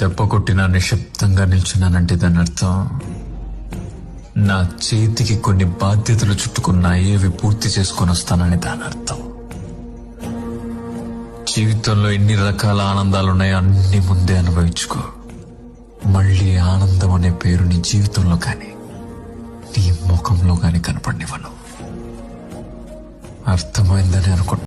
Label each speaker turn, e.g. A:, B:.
A: దెబ్బ కొట్టినా నిశ్శబ్దంగా నిల్చున్నానంటే దాని అర్థం నా చేతికి కొన్ని బాధ్యతలు చుట్టుకున్నాయి, అవి పూర్తి చేసుకొని వస్తానని దాని అర్థం. జీవితంలో ఎన్ని రకాల ఆనందాలున్నాయో అన్ని ముందే అనుభవించుకో. మళ్ళీ ఆనందం అనే పేరు నీ జీవితంలో కానీ నీ ముఖంలో కానీ కనపడినివ్వను. అర్థమైందని అనుకుంటా.